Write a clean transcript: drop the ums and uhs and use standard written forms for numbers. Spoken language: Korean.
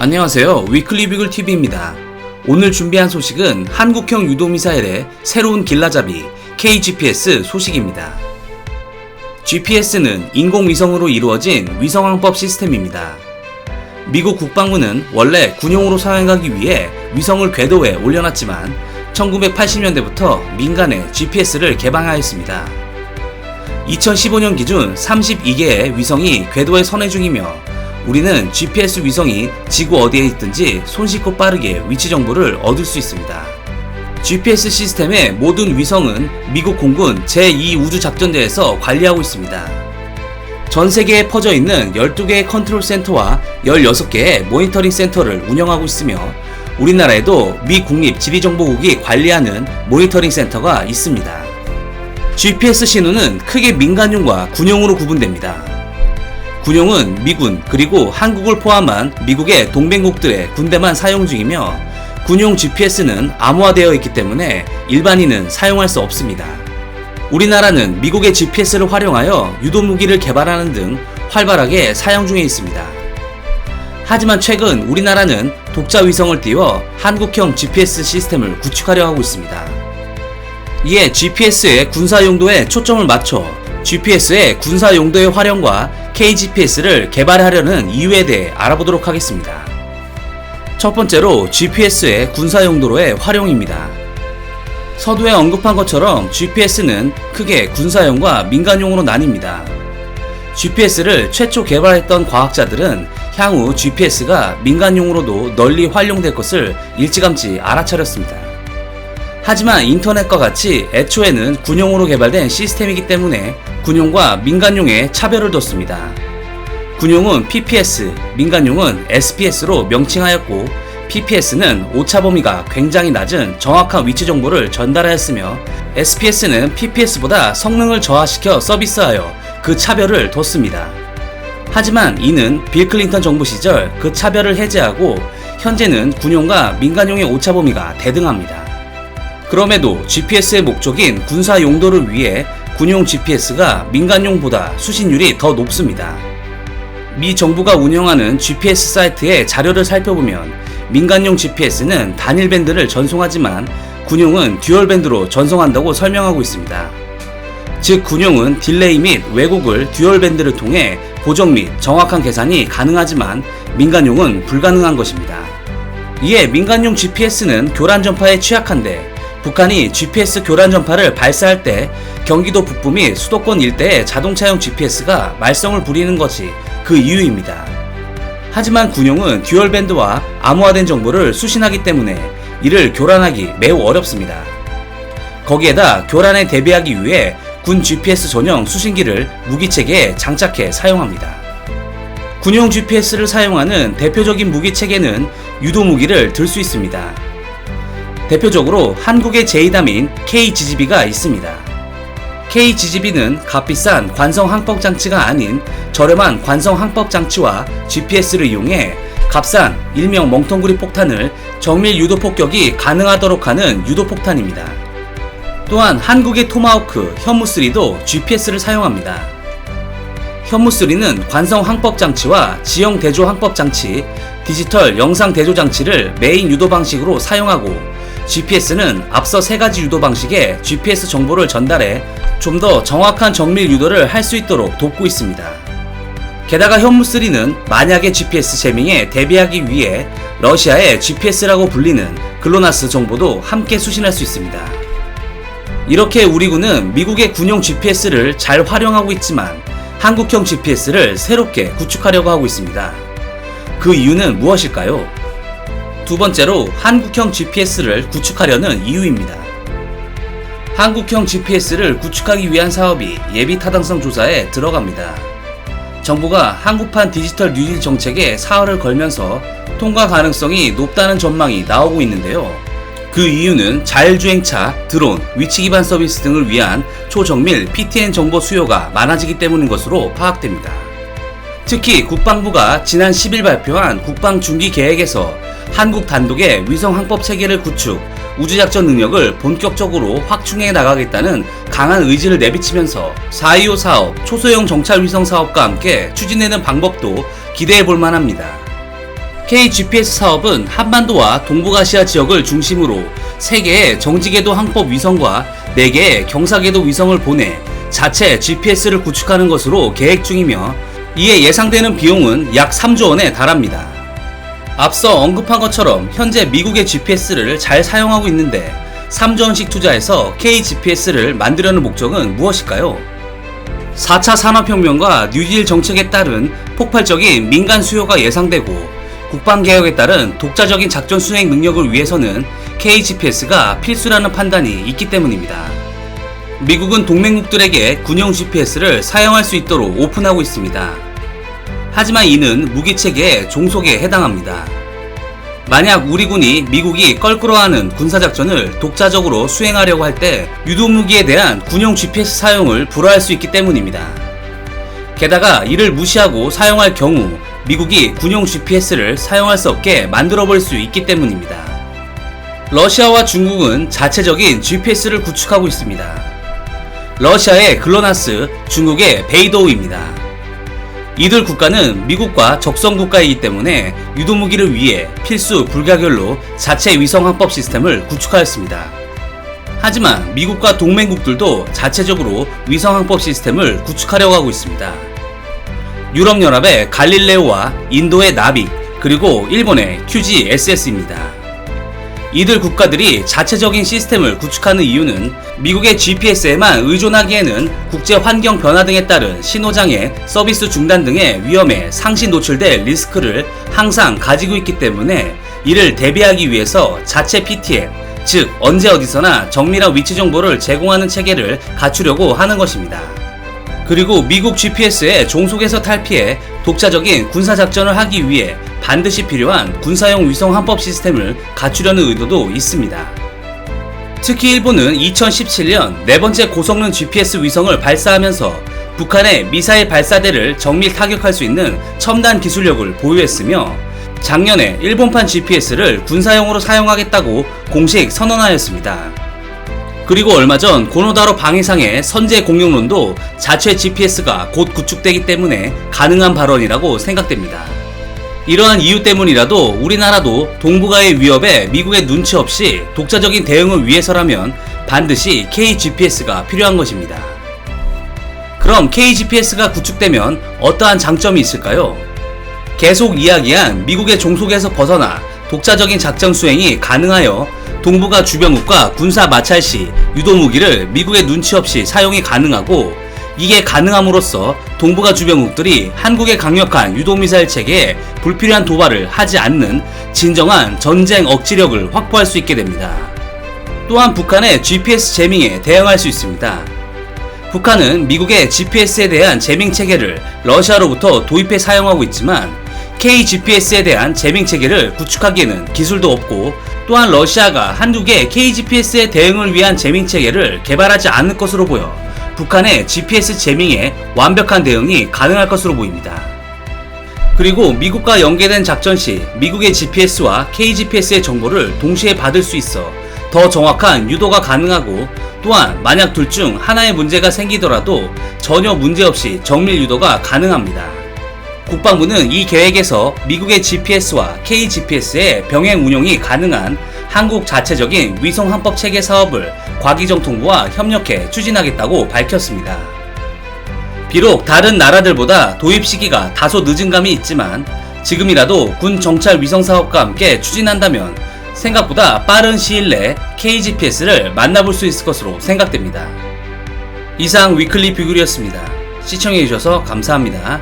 안녕하세요. 위클리 비글 TV입니다. 오늘 준비한 소식은 한국형 유도미사일의 새로운 길라잡이 KGPS 소식입니다. GPS는 인공위성으로 이루어진 위성항법 시스템입니다. 미국 국방부는 원래 군용으로 사용하기 위해 위성을 궤도에 올려놨지만 1980년대부터 민간에 GPS를 개방하였습니다. 2015년 기준 32개의 위성이 궤도에 선회 중이며 우리는 GPS 위성이 지구 어디에 있든지 손쉽고 빠르게 위치 정보를 얻을 수 있습니다. GPS 시스템의 모든 위성은 미국 공군 제2우주작전대에서 관리하고 있습니다. 전 세계에 퍼져 있는 12개의 컨트롤 센터와 16개의 모니터링 센터를 운영하고 있으며 우리나라에도 미 국립지리정보국이 관리하는 모니터링 센터가 있습니다. GPS 신호는 크게 민간용과 군용으로 구분됩니다. 군용은 미군 그리고 한국을 포함한 미국의 동맹국들의 군대만 사용 중이며 군용 GPS는 암호화되어 있기 때문에 일반인은 사용할 수 없습니다. 우리나라는 미국의 GPS를 활용하여 유도무기를 개발하는 등 활발하게 사용 중에 있습니다. 하지만 최근 우리나라는 독자 위성을 띄워 한국형 GPS 시스템을 구축하려 하고 있습니다. 이에 GPS의 군사 용도에 초점을 맞춰 GPS의 군사 용도의 활용과 KGPS를 개발하려는 이유에 대해 알아보도록 하겠습니다. 첫 번째로 GPS의 군사 용도로의 활용입니다. 서두에 언급한 것처럼 GPS는 크게 군사용과 민간용으로 나뉩니다. GPS를 최초 개발했던 과학자들은 향후 GPS가 민간용으로도 널리 활용될 것을 일찌감치 알아차렸습니다. 하지만 인터넷과 같이 애초에는 군용으로 개발된 시스템이기 때문에 군용과 민간용에 차별을 뒀습니다. 군용은 PPS, 민간용은 SPS로 명칭하였고 PPS는 오차 범위가 굉장히 낮은 정확한 위치 정보를 전달하였으며 SPS는 PPS보다 성능을 저하시켜 서비스하여 그 차별을 뒀습니다. 하지만 이는 빌 클린턴 정부 시절 그 차별을 해제하고 현재는 군용과 민간용의 오차 범위가 대등합니다. 그럼에도 GPS의 목적인 군사 용도를 위해 군용 GPS가 민간용보다 수신율이 더 높습니다. 미 정부가 운영하는 GPS 사이트의 자료를 살펴보면 민간용 GPS는 단일 밴드를 전송하지만 군용은 듀얼 밴드로 전송한다고 설명하고 있습니다. 즉 군용은 딜레이 및 왜곡을 듀얼 밴드를 통해 보정 및 정확한 계산이 가능하지만 민간용은 불가능한 것입니다. 이에 민간용 GPS는 교란 전파에 취약한데 북한이 GPS 교란 전파를 발사할 때 경기도 북부 및 수도권 일대의 자동차용 GPS가 말썽을 부리는 것이 그 이유입니다. 하지만 군용은 듀얼밴드와 암호화된 정보를 수신하기 때문에 이를 교란하기 매우 어렵습니다. 거기에다 교란에 대비하기 위해 군 GPS 전용 수신기를 무기체계에 장착해 사용합니다. 군용 GPS를 사용하는 대표적인 무기체계는 유도무기를 들 수 있습니다. 대표적으로 한국의 제2담인 KGGB가 있습니다. KGGB는 값비싼 관성 항법 장치가 아닌 저렴한 관성 항법 장치와 GPS를 이용해 값싼 일명 멍텅구리 폭탄을 정밀 유도 폭격이 가능하도록 하는 유도 폭탄입니다. 또한 한국의 토마호크, 현무3도 GPS를 사용합니다. 현무3는 관성 항법 장치와 지형 대조 항법 장치, 디지털 영상 대조 장치를 메인 유도 방식으로 사용하고 GPS는 앞서 3가지 유도 방식의 GPS 정보를 전달해 좀 더 정확한 정밀 유도를 할 수 있도록 돕고 있습니다. 게다가 현무3는 만약의 GPS 재밍에 대비하기 위해 러시아의 GPS라고 불리는 글로나스 정보도 함께 수신할 수 있습니다. 이렇게 우리 군은 미국의 군용 GPS를 잘 활용하고 있지만 한국형 GPS를 새롭게 구축하려고 하고 있습니다. 그 이유는 무엇일까요? 두 번째로 한국형 GPS를 구축하려는 이유입니다. 한국형 GPS를 구축하기 위한 사업이 예비 타당성 조사에 들어갑니다. 정부가 한국판 디지털 뉴딜 정책에 사활을 걸면서 통과 가능성이 높다는 전망이 나오고 있는데요. 그 이유는 자율주행차, 드론, 위치 기반 서비스 등을 위한 초정밀 PTN 정보 수요가 많아지기 때문인 것으로 파악됩니다. 특히 국방부가 지난 10일 발표한 국방중기계획에서 한국 단독의 위성 항법 체계를 구축, 우주작전 능력을 본격적으로 확충해 나가겠다는 강한 의지를 내비치면서 4.25 사업, 초소형 정찰 위성 사업과 함께 추진되는 방법도 기대해 볼 만합니다. KGPS 사업은 한반도와 동북아시아 지역을 중심으로 3개의 정지궤도 항법 위성과 4개의 경사궤도 위성을 보내 자체 GPS를 구축하는 것으로 계획 중이며, 이에 예상되는 비용은 약 3조 원에 달합니다. 앞서 언급한 것처럼 현재 미국의 GPS를 잘 사용하고 있는데 3조 원씩 투자해서 KGPS를 만들려는 목적은 무엇일까요? 4차 산업혁명과 뉴딜 정책에 따른 폭발적인 민간 수요가 예상되고 국방개혁에 따른 독자적인 작전 수행 능력을 위해서는 KGPS가 필수라는 판단이 있기 때문입니다. 미국은 동맹국들에게 군용 GPS를 사용할 수 있도록 오픈하고 있습니다. 하지만 이는 무기체계의 종속에 해당합니다. 만약 우리 군이 미국이 껄끄러워하는 군사작전을 독자적으로 수행하려고 할 때 유도무기에 대한 군용 GPS 사용을 불허할 수 있기 때문입니다. 게다가 이를 무시하고 사용할 경우 미국이 군용 GPS를 사용할 수 없게 만들어버릴 수 있기 때문입니다. 러시아와 중국은 자체적인 GPS를 구축하고 있습니다. 러시아의 글로나스, 중국의 베이도우입니다. 이들 국가는 미국과 적성 국가이기 때문에 유도무기를 위해 필수 불가결로 자체 위성 항법 시스템을 구축하였습니다. 하지만 미국과 동맹국들도 자체적으로 위성 항법 시스템을 구축하려고 하고 있습니다. 유럽연합의 갈릴레오와 인도의 나빅, 그리고 일본의 QGSS입니다. 이들 국가들이 자체적인 시스템을 구축하는 이유는 미국의 GPS에만 의존하기에는 국제 환경 변화 등에 따른 신호장애, 서비스 중단 등의 위험에 상시 노출될 리스크를 항상 가지고 있기 때문에 이를 대비하기 위해서 자체 PTM, 즉 언제 어디서나 정밀한 위치 정보를 제공하는 체계를 갖추려고 하는 것입니다. 그리고 미국 GPS의 종속에서 탈피해 독자적인 군사작전을 하기 위해 반드시 필요한 군사용 위성 항법 시스템을 갖추려는 의도도 있습니다. 특히 일본은 2017년 4번째 고성능 GPS 위성을 발사하면서 북한의 미사일 발사대를 정밀 타격할 수 있는 첨단 기술력을 보유했으며, 작년에 일본판 GPS를 군사용으로 사용하겠다고 공식 선언하였습니다. 그리고 얼마 전 고노다로 방위상의 선제 공용론도 자체 GPS가 곧 구축되기 때문에 가능한 발언이라고 생각됩니다. 이러한 이유 때문이라도 우리나라도 동북아의 위협에 미국의 눈치 없이 독자적인 대응을 위해서라면 반드시 KGPS가 필요한 것입니다. 그럼 KGPS가 구축되면 어떠한 장점이 있을까요? 계속 이야기한 미국의 종속에서 벗어나 독자적인 작전 수행이 가능하여 동북아 주변국과 군사 마찰 시 유도무기를 미국의 눈치 없이 사용이 가능하고, 이게 가능함으로써 동북아 주변국들이 한국의 강력한 유도미사일 체계에 불필요한 도발을 하지 않는 진정한 전쟁 억지력을 확보할 수 있게 됩니다. 또한 북한의 GPS 재밍에 대응할 수 있습니다. 북한은 미국의 GPS에 대한 재밍 체계를 러시아로부터 도입해 사용하고 있지만 KGPS에 대한 재밍 체계를 구축하기에는 기술도 없고, 또한 러시아가 한국의 KGPS의 대응을 위한 재밍 체계를 개발하지 않을 것으로 보여 북한의 GPS 재밍에 완벽한 대응이 가능할 것으로 보입니다. 그리고 미국과 연계된 작전 시 미국의 GPS와 KGPS의 정보를 동시에 받을 수 있어 더 정확한 유도가 가능하고, 또한 만약 둘 중 하나의 문제가 생기더라도 전혀 문제없이 정밀 유도가 가능합니다. 국방부는 이 계획에서 미국의 GPS와 KGPS의 병행 운용이 가능한 한국 자체적인 위성 항법 체계 사업을 과기정통부와 협력해 추진하겠다고 밝혔습니다. 비록 다른 나라들보다 도입 시기가 다소 늦은 감이 있지만 지금이라도 군 정찰 위성 사업과 함께 추진한다면 생각보다 빠른 시일 내에 KGPS를 만나볼 수 있을 것으로 생각됩니다. 이상 위클리 비글이었습니다. 시청해주셔서 감사합니다.